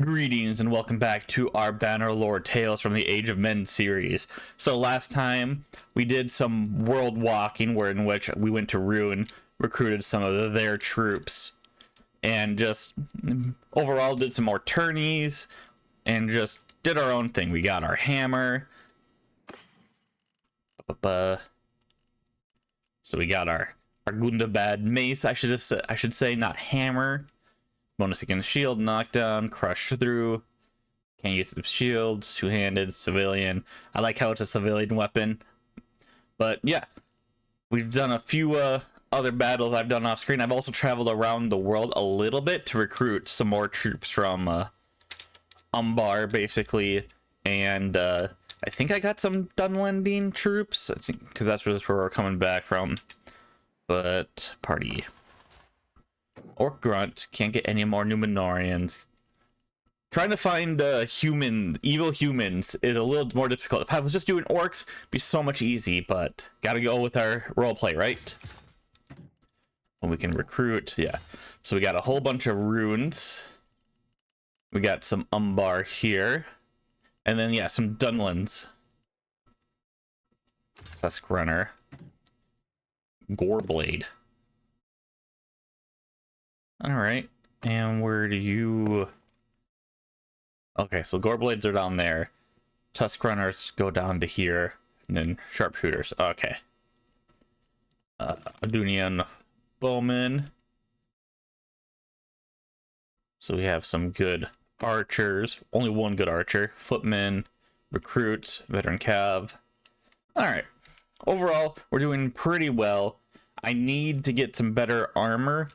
Greetings and welcome back to our Bannerlord Tales from the Age of Men series. So last time we did some world walking in which we went to Ruin, recruited some of their troops, and just overall did some more tourneys and just did our own thing. We got our hammer. So we got our Gundabad mace, I should say, not hammer. Bonus against shield, knockdown, crush through. Can't use the shields, two-handed, civilian. I like how it's a civilian weapon. But yeah, we've done a few other battles I've done off screen. I've also traveled around the world a little bit to recruit some more troops from Umbar, basically. And I think I got some Dunlending troops. I think because that's where we're coming back from. But party. Orc Grunt, can't get any more Numenorians. Trying to find evil humans is a little more difficult. If I was just doing orcs, it'd be so much easy, but gotta go with our roleplay, right? And we can recruit, yeah. So we got a whole bunch of runes. We got some Umbar here. And then, yeah, some Dunlins. Tusk Runner. Goreblade. Alright, and where do you... Okay, so Goreblades are down there. Tusk Runners go down to here. And then Sharpshooters. Okay. Adunian Bowmen. So we have some good archers. Only one good archer. Footmen. Recruits. Veteran Cav. Alright. Overall, we're doing pretty well. I need to get some better armor.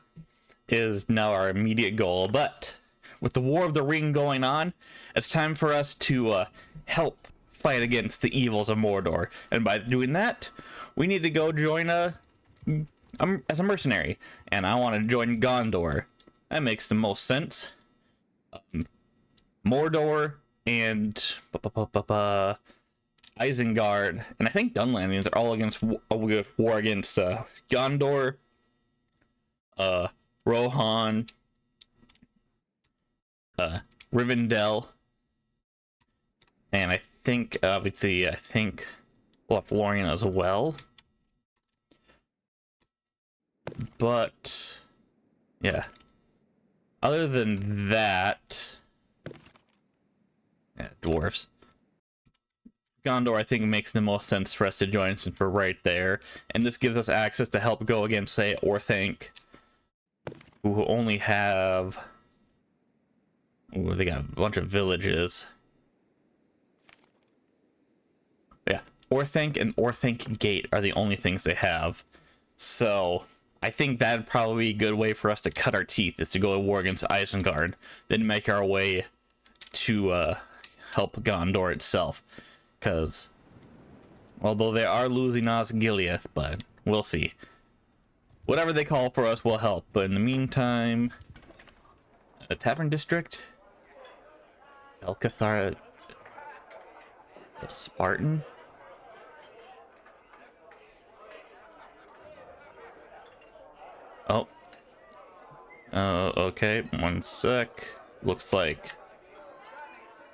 Is now our immediate goal, but with the War of the Ring going on, it's time for us to help fight against the evils of Mordor, and by doing that, we need to go join as a mercenary, and I want to join Gondor. That makes the most sense. Mordor and Isengard, and I think Dunlandings are all against war against Gondor, Rohan, Rivendell, and I think Lothlorien as well. But yeah, other than that, yeah, dwarves. Gondor, I think, makes the most sense for us to join since we're right there, and this gives us access to help go against, say, Orthanc, who only have... Ooh, they got a bunch of villages. Yeah, Orthanc and Orthanc Gate are the only things they have. So, I think that'd probably be a good way for us to cut our teeth, is to go to war against Isengard, then make our way to help Gondor itself. Because, although they are losing Osgiliath, but we'll see. Whatever they call for us will help, but in the meantime, a tavern district, Elcathar, the Spartan. Oh, okay, one sec. Looks like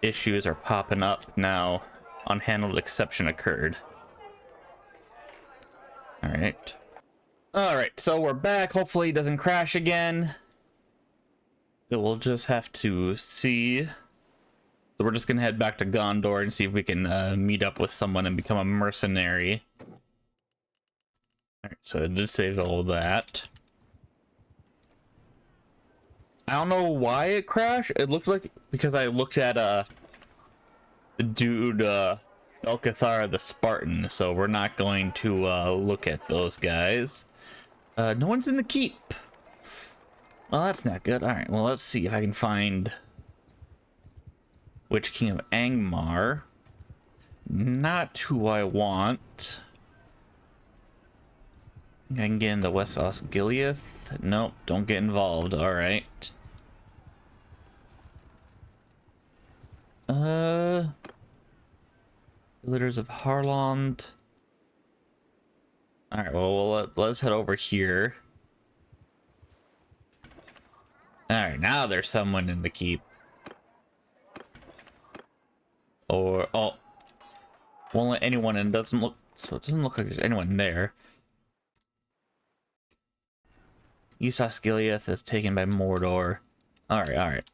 issues are popping up now. Unhandled exception occurred. All right. Alright, so we're back. Hopefully it doesn't crash again. So we'll just have to see. So we're just gonna head back to Gondor and see if we can meet up with someone and become a mercenary. Alright, so I did save all of that. I don't know why it crashed. It looked like because I looked at the dude Elcathar the Spartan, so we're not going to look at those guys. No one's in the keep. Well, that's not good. Alright, well, let's see if I can find Witch King of Angmar. Not who I want. I can get into West Osgiliath. Nope, don't get involved. Alright. Villagers of Harland. Alright, well, let's head over here. Alright, now there's someone in the keep. Or oh, won't let anyone in. Doesn't look, so it doesn't look like there's anyone there. East Osgiliath is taken by Mordor. Alright.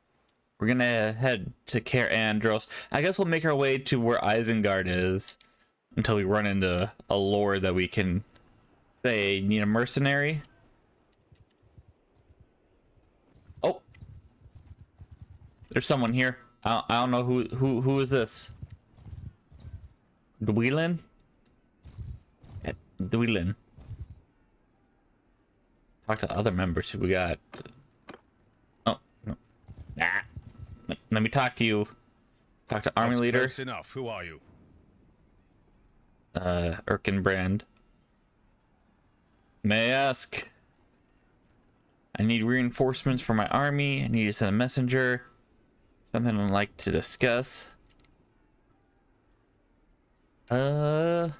We're gonna head to Caer Andros. I guess we'll make our way to where Isengard is until we run into a lord that we can say need a mercenary. Oh, there's someone here. I don't know who is this. Dwelin? Dwelin. Talk to other members who we got. Oh no. Ah. Let me talk to you. Talk to army leader. Close enough. Who are you? Erkenbrand. May I ask? I need reinforcements for my army. I need to send a messenger. Something I'd like to discuss. I'd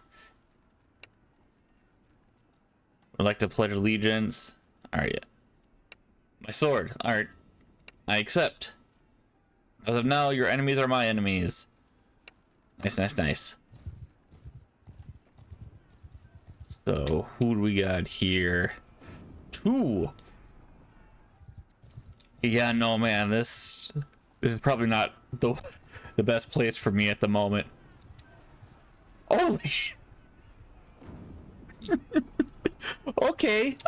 like to pledge allegiance. Alright. My sword. Alright. I accept. As of now, your enemies are my enemies. Nice. So, who do we got here? 2. Yeah, no, man, this is probably not the best place for me at the moment. Holy sh... Okay,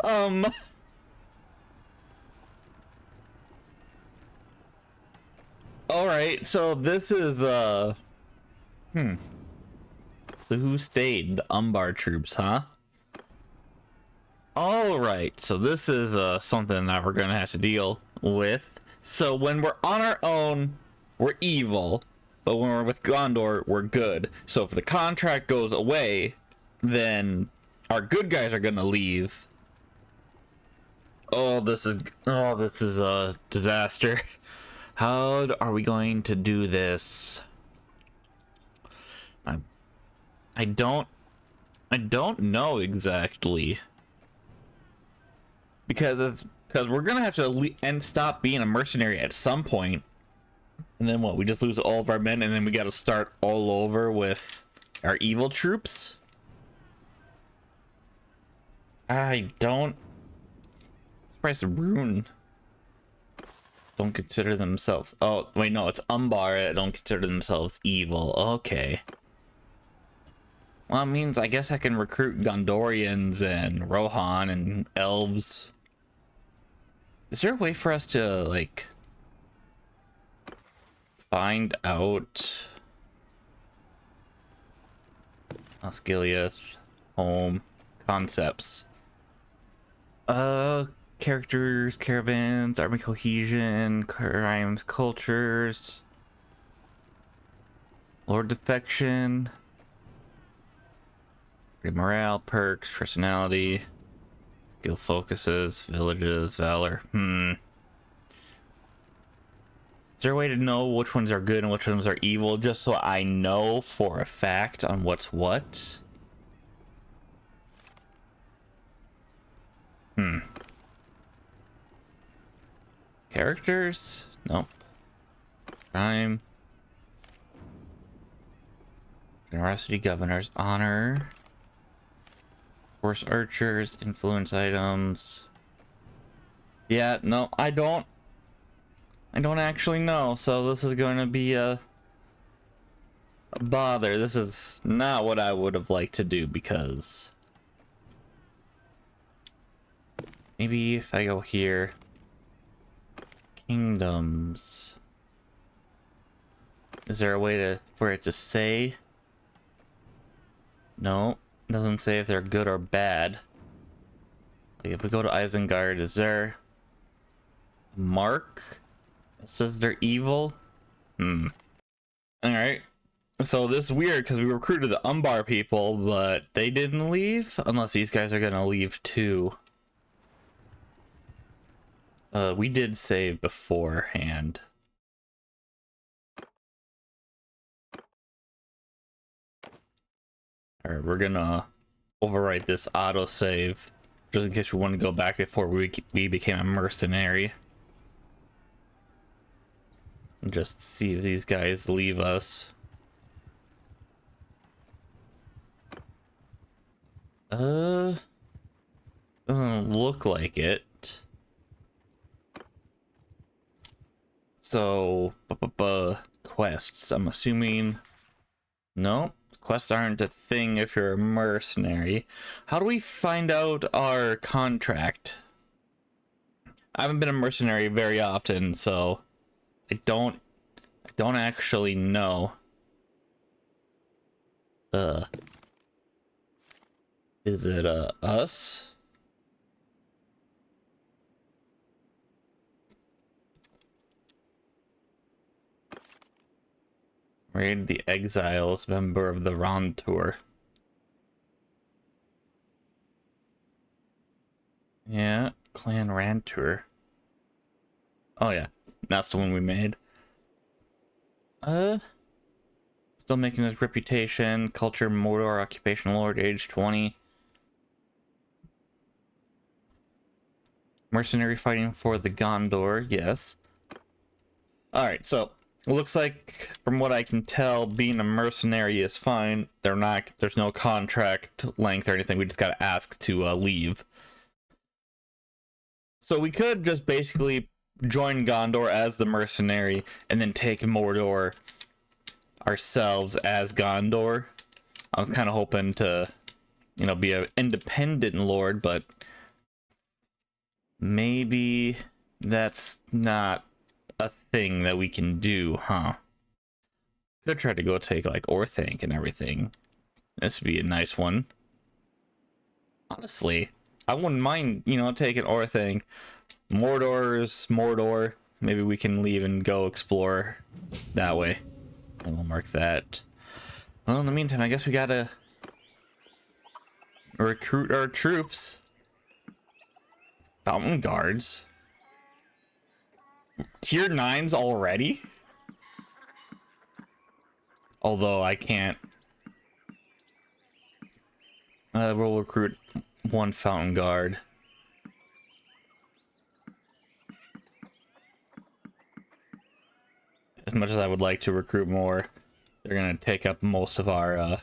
Alright, so this is, So who stayed? The Umbar troops, huh? Alright, so this is, something that we're gonna have to deal with. So when we're on our own, we're evil. But when we're with Gondor, we're good. So if the contract goes away, then our good guys are gonna leave. Oh, this is a disaster. How are we going to do this? I don't know exactly, because we're gonna have to stop being a mercenary at some point, and then what? We just lose all of our men, and then we got to start all over with our evil troops. I don't. Surprised Rune don't consider themselves. Oh wait, no, it's Umbar that don't consider themselves evil. Okay. Well, it means I guess I can recruit Gondorians and Rohan and elves. Is there a way for us to like find out Osgiliath home concepts? Characters, caravans, army cohesion, crimes, cultures, lord defection, morale, perks, personality, skill focuses, villages, valor. Is there a way to know which ones are good and which ones are evil, just so I know for a fact on what's what? Characters? Nope. Crime. Generosity, governors, honor. Force archers, influence items. Yeah, no, I don't actually know, so this is going to be a bother. This is not what I would have liked to do, because maybe if I go here, kingdoms, is there a way to for it to say? No, it doesn't say if they're good or bad. Like if we go to Isengard, is there a mark that says they're evil? All right, so this is weird because we recruited the Umbar people, but they didn't leave, unless these guys are gonna leave too. We did save beforehand. Alright, we're gonna overwrite this autosave just in case we want to go back before we became a mercenary. And just see if these guys leave us. Doesn't look like it. So, quests. I'm assuming. No, quests aren't a thing if you're a mercenary. How do we find out our contract? I haven't been a mercenary very often, so I don't actually know. Is it us? Raid the Exiles, member of the LOTR. Yeah, Clan Rantour. Oh yeah, that's the one we made. Still making his reputation. Culture, Mordor, occupation lord, age 20. Mercenary fighting for the Gondor, yes. Alright, so it looks like from what I can tell, being a mercenary is fine. There's no contract length or anything. We just gotta ask to leave. So we could just basically join Gondor as the mercenary and then take Mordor ourselves as Gondor. I was kind of hoping to, you know, be an independent lord, but maybe that's not a thing that we can do, huh? Could try to go take like Orthanc and everything. This would be a nice one. Honestly, I wouldn't mind, you know, taking Orthanc. Mordor's Mordor. Maybe we can leave and go explore that way. And we'll mark that. Well, in the meantime, I guess we gotta recruit our troops. Fountain guards. Tier 9s already? Although I can't. We'll recruit one fountain guard. As much as I would like to recruit more, they're gonna take up most of our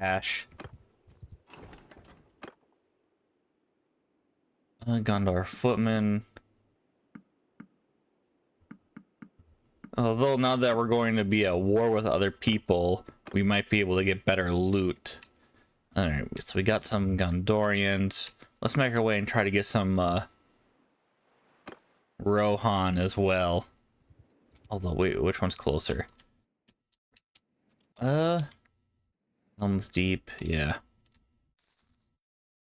cash. Gondor footmen. Although now that we're going to be at war with other people, we might be able to get better loot. Alright, so we got some Gondorians. Let's make our way and try to get some Rohan as well. Although, wait, which one's closer? Helm's Deep, yeah.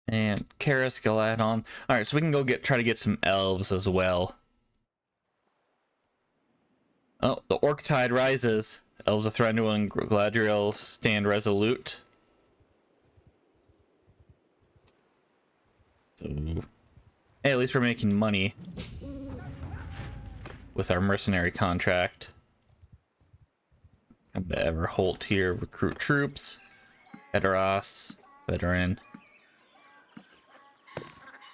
And Karis, Galadon. Alright, so we can go try to get some elves as well. Oh, the orc tide rises. Elves are threatened and Galadriel stand resolute. So, hey, at least we're making money with our mercenary contract. Come to Everholt here, recruit troops. Edoras, veteran.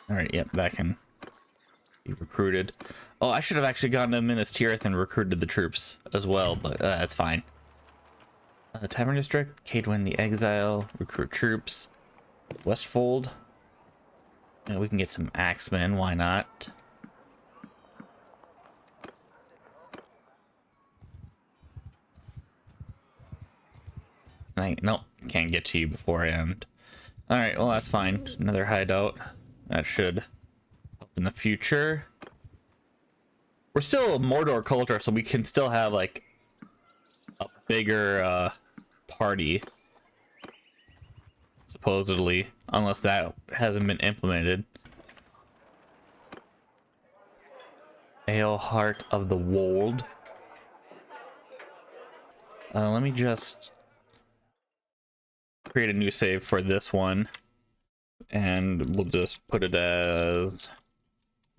Alright, yep, that can be recruited. Oh, I should have actually gotten to Minas Tirith and recruited the troops as well, but that's fine. Tavern District, Cadwyn the Exile, recruit troops. Westfold. Yeah, we can get some axemen, why not? Nope, can't get to you beforehand. Alright, well that's fine. Another hideout. That should help in the future. We're still a Mordor culture, so we can still have like a bigger party. Supposedly. Unless that hasn't been implemented. Ale Heart of the Wold. Let me just create a new save for this one. And we'll just put it as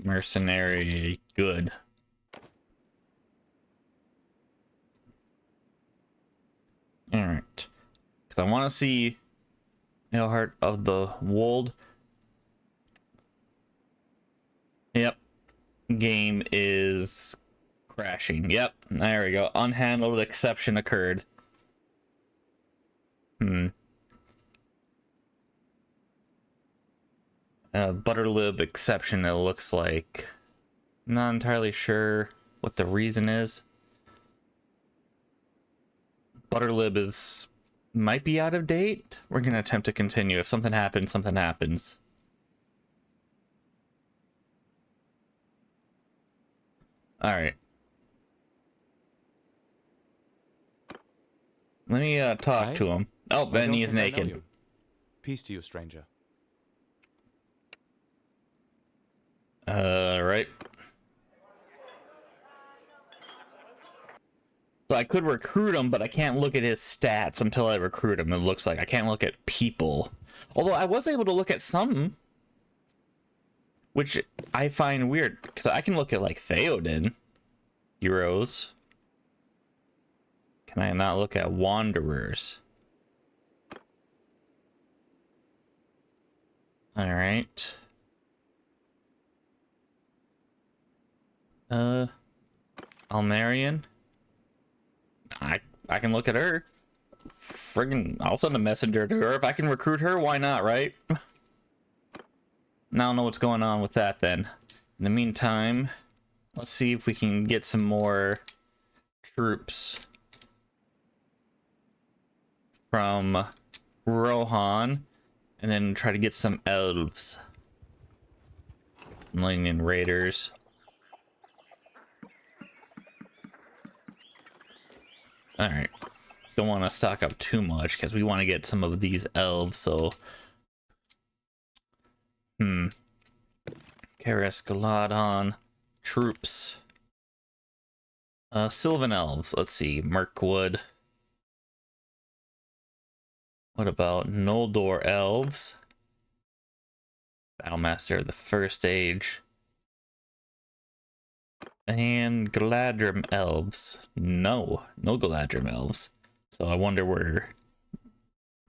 mercenary good. Alright. Because I want to see Heart of the Wold. Yep. Game is crashing. Yep. There we go. Unhandled exception occurred. Butterlib exception, it looks like. Not entirely sure what the reason is. Butterlib is might be out of date. We're gonna attempt to continue. If something happens, something happens. All right. Let me talk to him. Oh, and he is naked. Peace to you, stranger. Right. So I could recruit him, but I can't look at his stats until I recruit him. It looks like I can't look at people. Although I was able to look at some, which I find weird, because I can look at like Theoden heroes. Can I not look at wanderers? All right. Almarian. I can look at her. Friggin', I'll send a messenger to her. If I can recruit her, why not, right? Now I don't know what's going on with that then. In the meantime, let's see if we can get some more troops from Rohan, and then try to get some elves. I'm letting in raiders. Alright. Don't want to stock up too much because we want to get some of these elves, so. Karis Galadon. Troops. Sylvan elves. Let's see. Mirkwood. What about Noldor elves? Battlemaster of the First Age. And Galadrim elves. No Galadrim elves. So I wonder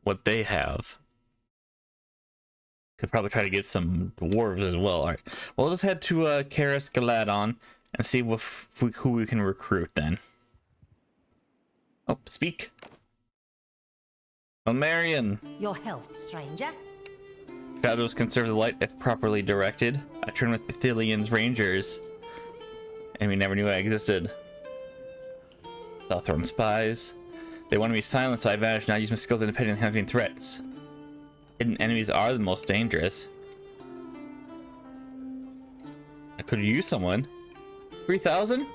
what they have. Could probably try to get some dwarves as well. All right. Well, let's head to Karis Galadon and see who we can recruit then. Oh, speak. Almarian. Your health, stranger. Shadows conserve the light if properly directed. I train with Ithilion's Rangers. And we never knew I existed. Southron spies. They want to be silent, so I vanish. Now use my skills independently hunting threats. Hidden enemies are the most dangerous. I could use someone. 3,000?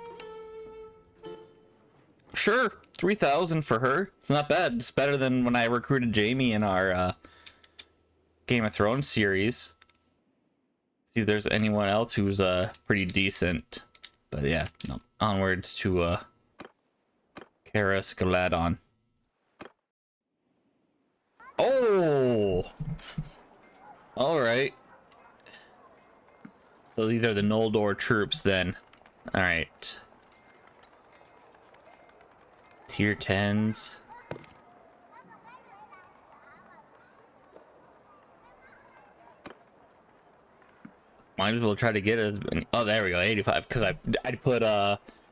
Sure, 3,000 for her. It's not bad. It's better than when I recruited Jamie in our Game of Thrones series. See if there's anyone else who's pretty decent. But yeah, no. Onwards to Karis Galadon. Oh! Alright. So these are the Noldor troops then. Alright. Tier 10s. Might as well try to get as many. Oh, there we go, 85. Because I put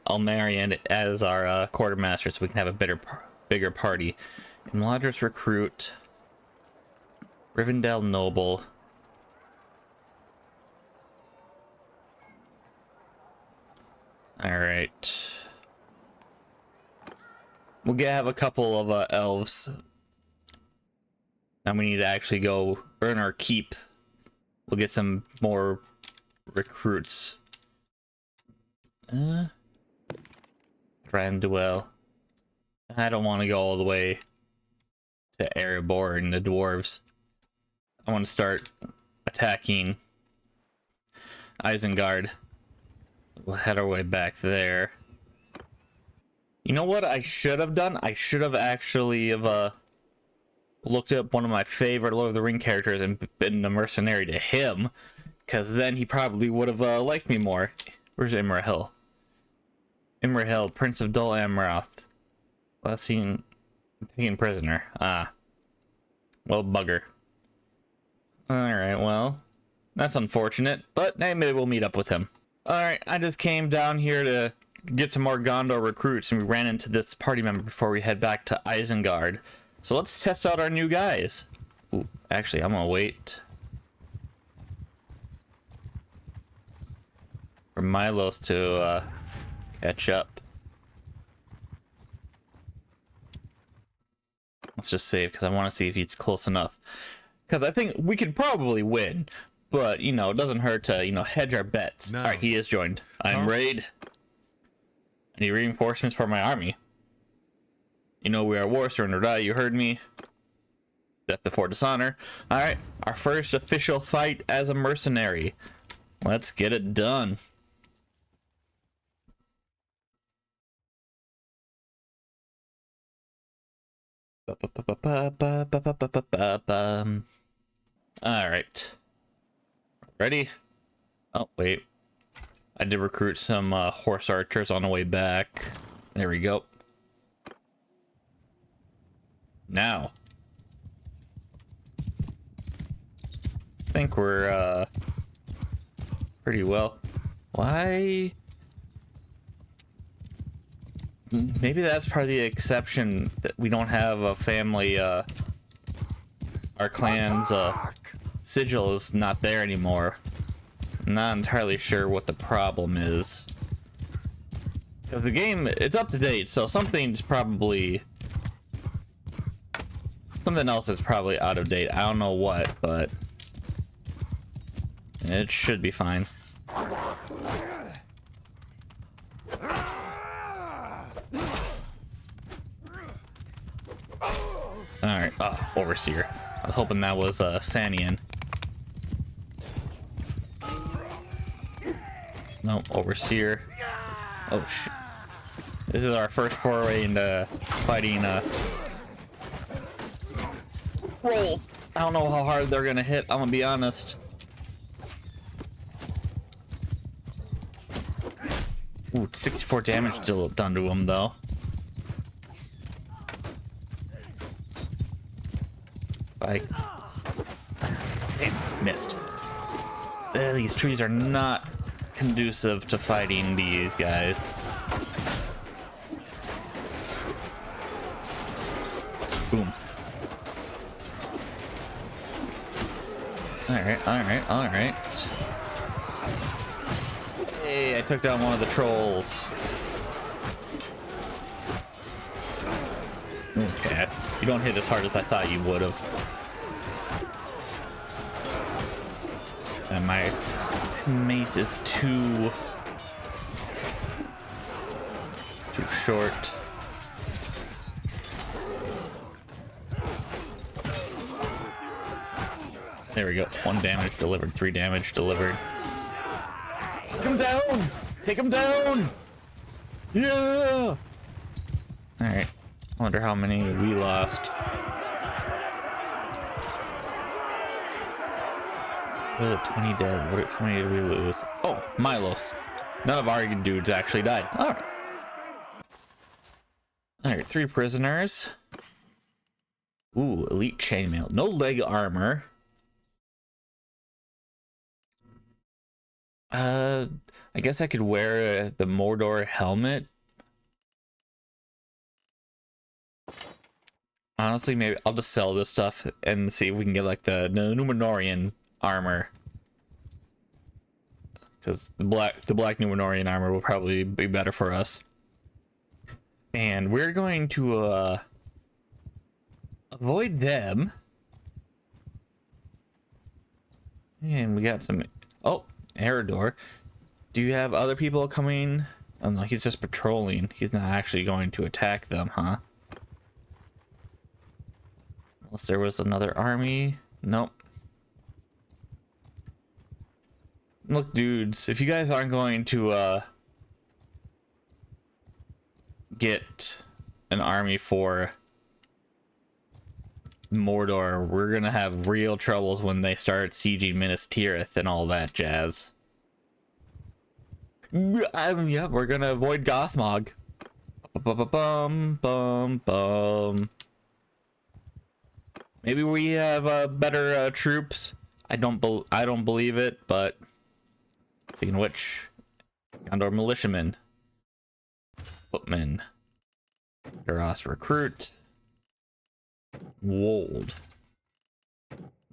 Almarian as our quartermaster, so we can have a bigger party. Imladris recruit. Rivendell noble. All right. We'll have a couple of elves. Now we need to actually go earn our keep. We'll get some more recruits. Thranduil. I don't want to go all the way to Erebor and the dwarves. I want to start attacking Isengard. We'll head our way back there. You know what I should have done? I should have actually looked up one of my favorite Lord of the Ring characters and been a mercenary to him, because then he probably would have liked me more. Where's Imrahil? Imrahil, Prince of Dol Amroth. Last seen taken prisoner. Ah. Well, bugger. Alright, well. That's unfortunate, but hey, maybe we'll meet up with him. Alright, I just came down here to get some more Gondor recruits, and we ran into this party member before we head back to Isengard. So let's test out our new guys. Ooh, actually, I'm gonna wait for Milos to catch up. Let's just save because I want to see if he's close enough. Because I think we could probably win, but you know, it doesn't hurt to, you know, hedge our bets. No. All right, he is joined. I'm raid. I need reinforcements for my army. You know, we are war, surrender or die. You heard me. Death before dishonor. All right, our first official fight as a mercenary. Let's get it done. All right. Ready? Oh, wait. I did recruit some horse archers on the way back. There we go. Now. I think we're pretty well. Why? Maybe that's part of the exception that we don't have a family. Our clan's sigil is not there anymore. I'm not entirely sure what the problem is. Because the game, it's up to date, so something's probably... something else is probably out of date. I don't know what, but... it should be fine. Alright, Overseer. I was hoping that was Sanian. No, Overseer. Oh shit. This is our first foray into fighting trolls. I don't know how hard they're gonna hit, I'm gonna be honest. Ooh, 64 damage still done to him though. Missed. These trees are not conducive to fighting these guys. Boom. Alright, alright, alright. Hey, I took down one of the trolls. Okay, you don't hit as hard as I thought you would have. And my mace is too short. There we go. 1 damage delivered, 3 damage delivered. Take him down! Take him down! Yeah! Alright. I wonder how many we lost. 20 dead. How many did we lose? Oh, Milos. None of our dudes actually died. Alright. Alright, 3 prisoners. Ooh, elite chainmail. No leg armor. I guess I could wear the Mordor helmet. Honestly, maybe I'll just sell this stuff and see if we can get like the Numenorian armor. Because the black Numenorian armor will probably be better for us. And we're going to avoid them. And we got some... oh, Eredor. Do you have other people coming? Oh no, he's just patrolling. He's not actually going to attack them, huh? Unless there was another army. Nope. Look, dudes, if you guys aren't going to get an army for Mordor, we're gonna have real troubles when they start sieging Minas Tirith and all that jazz. Yeah, we're gonna avoid Gothmog. Bum. Maybe we have better troops. I don't believe it, but speaking of which, Gondor militiamen, footmen, Duras recruit, Wold.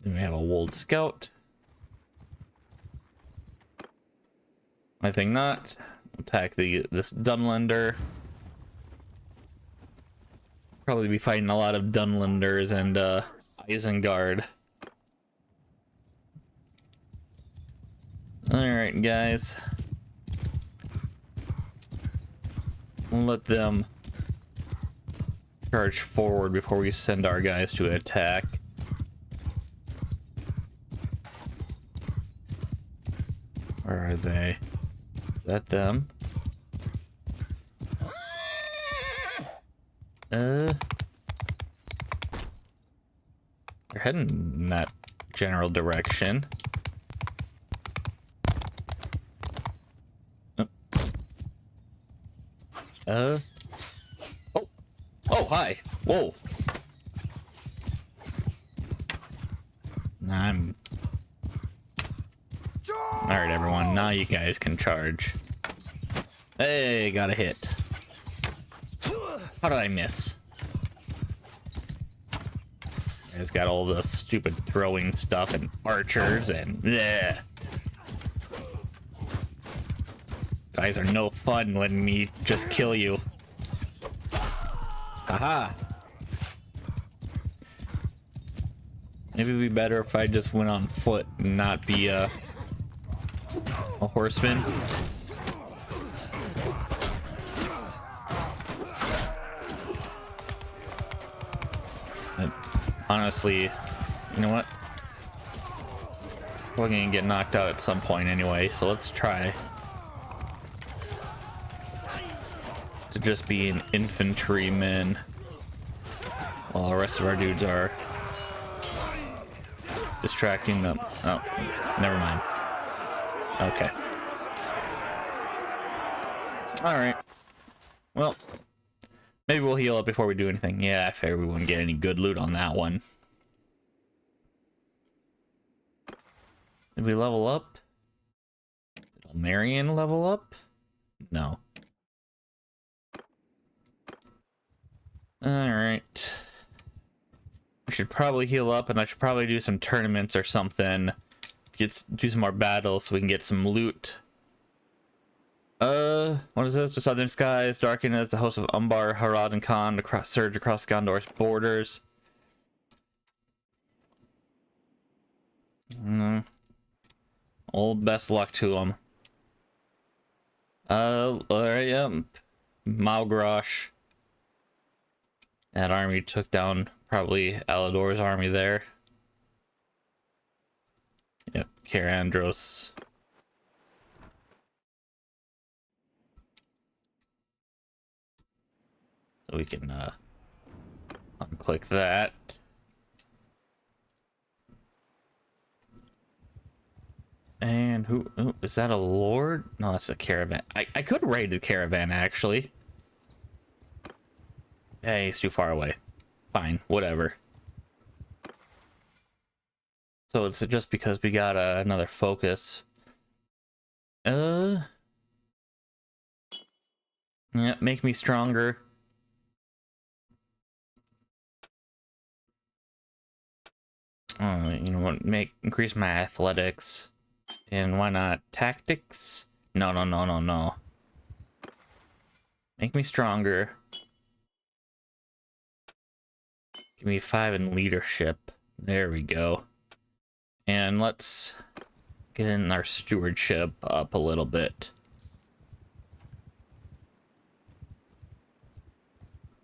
Then we have a Wold scout. I think not. Attack this Dunlander. Probably be fighting a lot of Dunlanders and Isengard. Alright, guys. We'll let them charge forward before we send our guys to attack. Where are they? Is that them? They're heading in that general direction. Oh. Oh, hi. Whoa. I'm... Alright, everyone. Now you guys can charge. Hey, got a hit. How did I miss? You guys got all the stupid throwing stuff and archers and... Yeah. Guys are no fun letting me just kill you. Aha! Maybe it'd be better if I just went on foot and not be a horseman. But honestly, you know what? We're gonna get knocked out at some point anyway, so let's try to just be an infantryman while the rest of our dudes are distracting them. Oh, never mind. Okay. Alright. Well, maybe we'll heal up before we do anything. Yeah, I figured we wouldn't get any good loot on that one. Did we level up? Did Marion level up? No. Alright. We should probably heal up, and I should probably do some tournaments or something. Do some more battles so we can get some loot. What is this? The southern skies darken as the hosts of Umbar, Harad, and Khan surge across Gondor's borders. Old best luck to them. Alright, yeah. Malgrosh. That army took down probably Alador's army there. Yep, Karandros. So we can unclick that. And who is that, a lord? No, that's a caravan. I could raid the caravan actually. Hey, he's too far away. Fine, whatever. So it's just because we got another focus. Yeah, make me stronger. Oh, you know what? Increase my athletics. And why not tactics? No. Make me stronger. Give me 5 in leadership. There we go. And let's get in our stewardship up a little bit.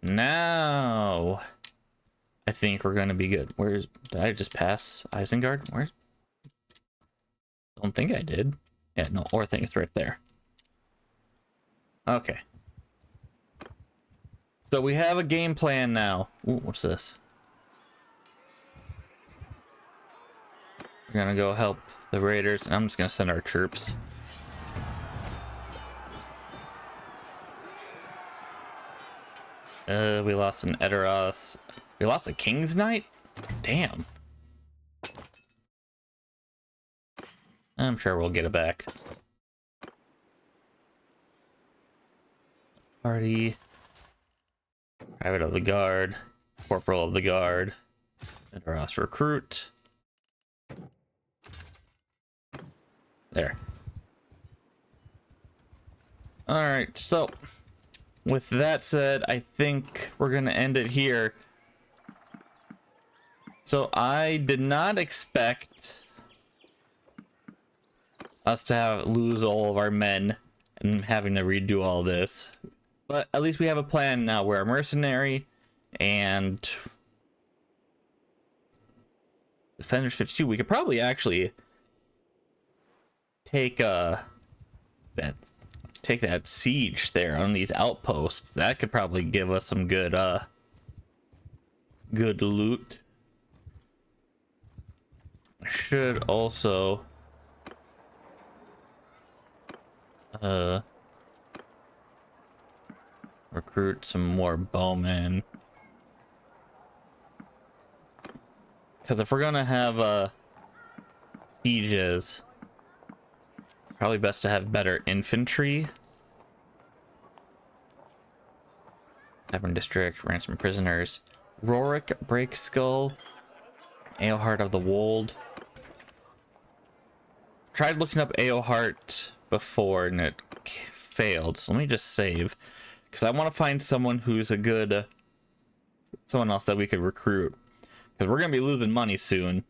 Now I think we're gonna be good. Did I just pass Isengard? Where? Don't think I did. Yeah, no, Orthanc right there. Okay. So we have a game plan now. Ooh, what's this? We're gonna go help the raiders, and I'm just gonna send our troops. We lost an Edoras. We lost a King's Knight? Damn. I'm sure we'll get it back. Party. Private of the Guard. Corporal of the Guard. Edoras recruit. There. All right, so with that said, I think we're gonna end it here. So I did not expect us to lose all of our men and having to redo all this, but at least we have a plan now. We're a mercenary, and Defenders 52. We could probably actually take that siege there on these outposts. That could probably give us some good good loot. Should also recruit some more bowmen, because if we're gonna have sieges, probably best to have better infantry. Tavern District, ransom prisoners, Rorik, Break Skull, Eohart of the Wold. Tried looking up Eohart before and it failed, so let me just save, because I want to find someone who's a good someone else that we could recruit, because we're gonna be losing money soon.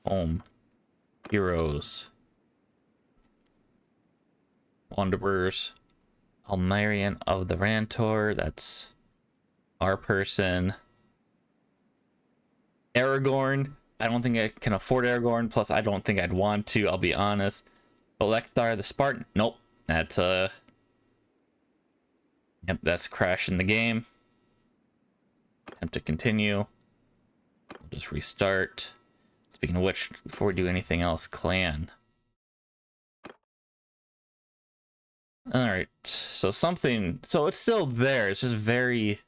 Home heroes, wanderers, Almarian of the Rantor, that's our person. Aragorn, I don't think I can afford Aragorn, plus I don't think I'd want to, I'll be honest. Electar the Spartan, nope, that's yep, that's crashing the game. Attempt to continue. We'll just restart. Speaking of which, before we do anything else, clan. Alright, so it's still there, it's just very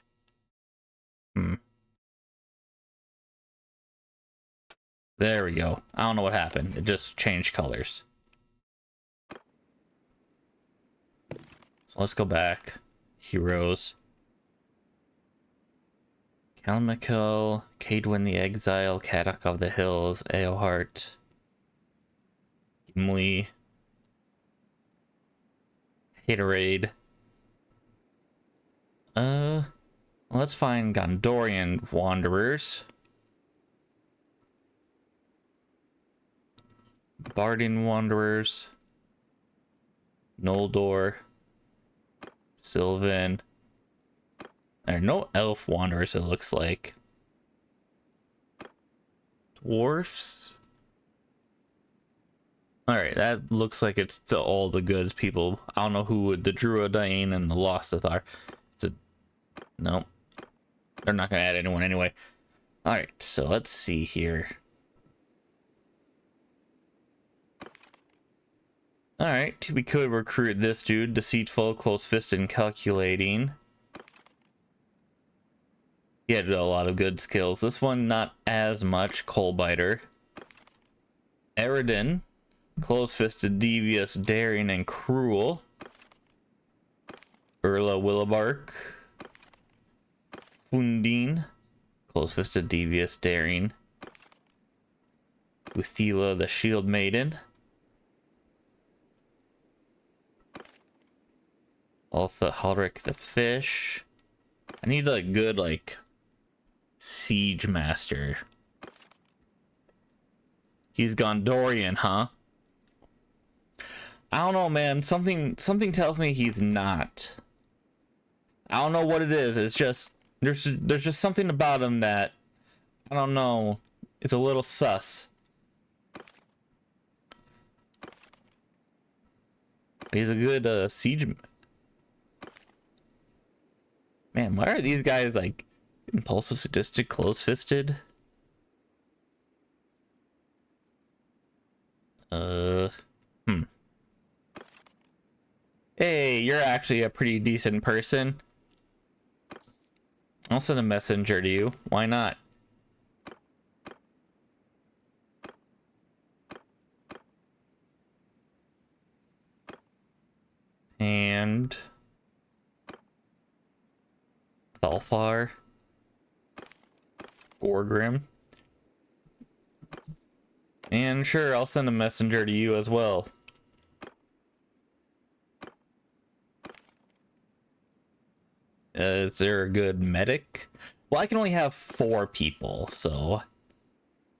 there we go. I don't know what happened. It just changed colors. So let's go back. Heroes. Calmico, Cadwyn the Exile, Caddock of the Hills, Eohart, Gimli, Haterade. Let's find Gondorian Wanderers. Bardin Wanderers. Noldor. Sylvan. There are no elf wanderers, it looks like. Dwarfs. Alright, that looks like it's to all the goods people. I don't know who the Druidine and the Losteth are. No. They're not gonna add anyone anyway. Alright, so let's see here. Alright, we could recruit this dude. Deceitful, close-fisted, and calculating. He had a lot of good skills. This one, not as much. Coalbiter. Eredin. Close-fisted, devious, daring, and cruel. Urla Willabark. Fundine. Close-fisted, devious, daring. Uthila the Shield Maiden. Altha Halric the Fish. I need a good, like, siege master. He's Gondorian, huh? I don't know, man. Something tells me he's not. I don't know what it is. It's just there's just something about him that I don't know. It's a little sus. He's a good siege. Man, why are these guys like impulsive, sadistic, close-fisted? Hey, you're actually a pretty decent person. I'll send a messenger to you. Why not? And Thalfar, Gorgrim, and sure, I'll send a messenger to you as well. Is there a good medic? Well, I can only have 4 people, so...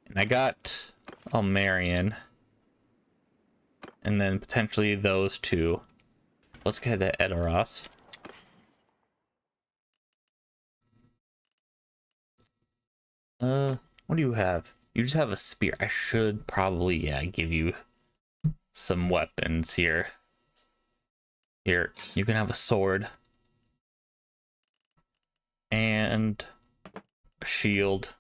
And I got Marion. And then potentially those 2. Let's get to Edoras. What do you have? You just have a spear. I should probably, yeah, give you some weapons here. Here, you can have a sword. And a shield.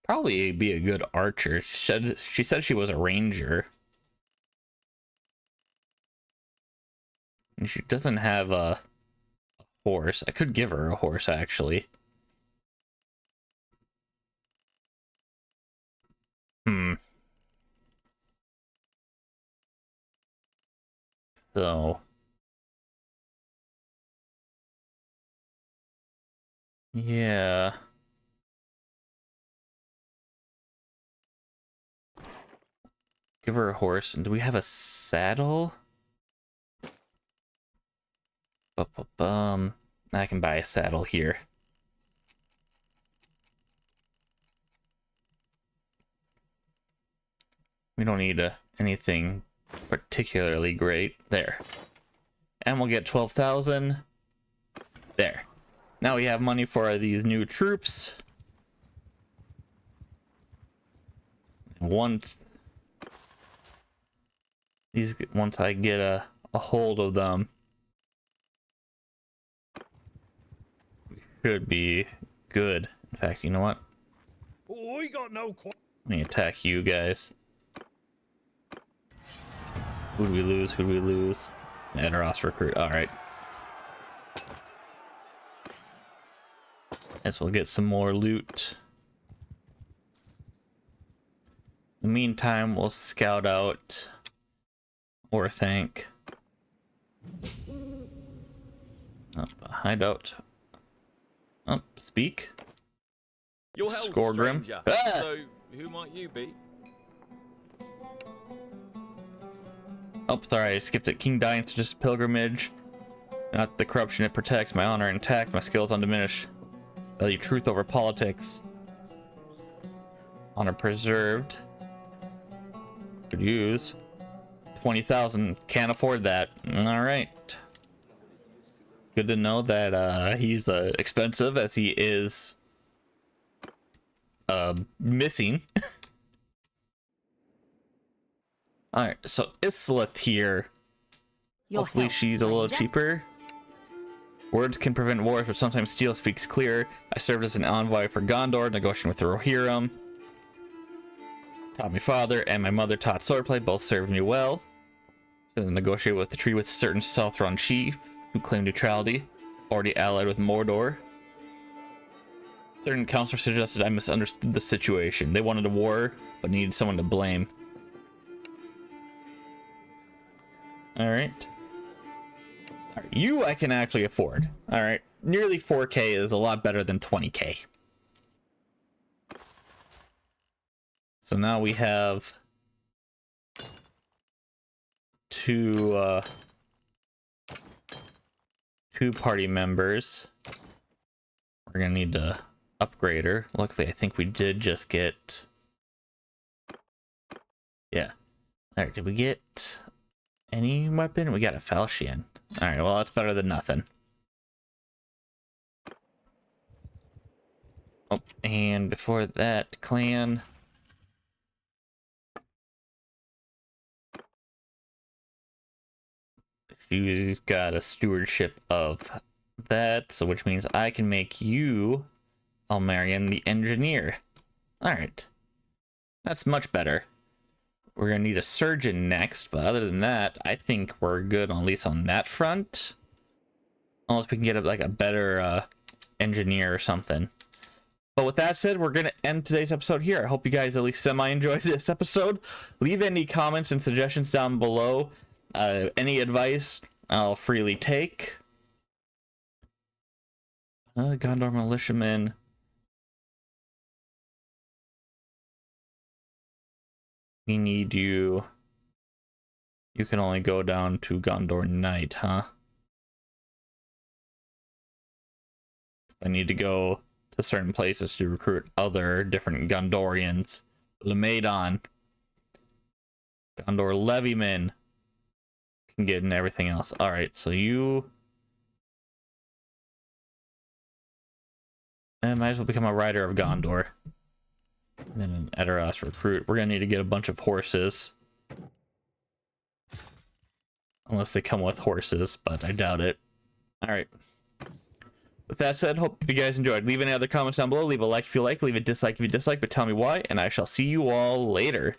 Probably be a good archer. She said she was a ranger. And she doesn't have a horse. I could give her a horse, actually. So... yeah. Give her a horse. And do we have a saddle? I can buy a saddle here. We don't need anything particularly great. There. And we'll get 12,000. There. Now we have money for these new troops. Once I get a hold of them, we should be good. In fact, you know what? Oh, I got no. Let me attack you guys. Who do we lose? Who do we lose? Edoras recruit. All right. Guess we'll get some more loot. In the meantime, we'll scout out Orthanc. Up, hideout. Up, speak. Your hell, Scorgrim. stranger. Ah! So, who might you be? Oh, sorry, I skipped it. King Dian's just pilgrimage. Not the corruption it protects. My honor intact. My skills undiminished. Value truth over politics. Honor preserved. Could use 20,000. Can't afford that. All right. Good to know that he's expensive, as he is missing. All right, so Islith here. Hopefully she's a little cheaper. Words can prevent wars, but sometimes steel speaks clear. I served as an envoy for Gondor, negotiating with the Rohirrim. Taught my father and my mother taught swordplay. Both served me well. So negotiate with the treaty with a certain Sauron chief who claimed neutrality. Already allied with Mordor. Certain counselors suggested I misunderstood the situation. They wanted a war, but needed someone to blame. Alright. You I can actually afford. Alright. Nearly 4K is a lot better than 20K. So now we have two party members. We're gonna need to upgrade her. Luckily, I think we did just get... yeah. Alright, did we get any weapon? We got a falchion. Alright, well, that's better than nothing. Oh, and before that, clan... Fusy's got a stewardship of that, so which means I can make you, Almarian, the engineer. Alright. That's much better. We're gonna need a surgeon next, but other than that, I think we're good, at least on that front. Unless we can get like a better engineer or something. But with that said, we're gonna end today's episode here. I hope you guys at least semi-enjoyed this episode. Leave any comments and suggestions down below. Any advice I'll freely take. Gondor militiamen. We need you. You can only go down to Gondor Knight, huh? I need to go to certain places to recruit other different Gondorians. Lemaidon, Gondor Levyman can get in everything else. All right, so you might as well become a rider of Gondor. And then an Edoras recruit. We're gonna need to get a bunch of horses. Unless they come with horses, but I doubt it. Alright. With that said, hope you guys enjoyed. Leave any other comments down below. Leave a like if you like, leave a dislike if you dislike, but tell me why, and I shall see you all later.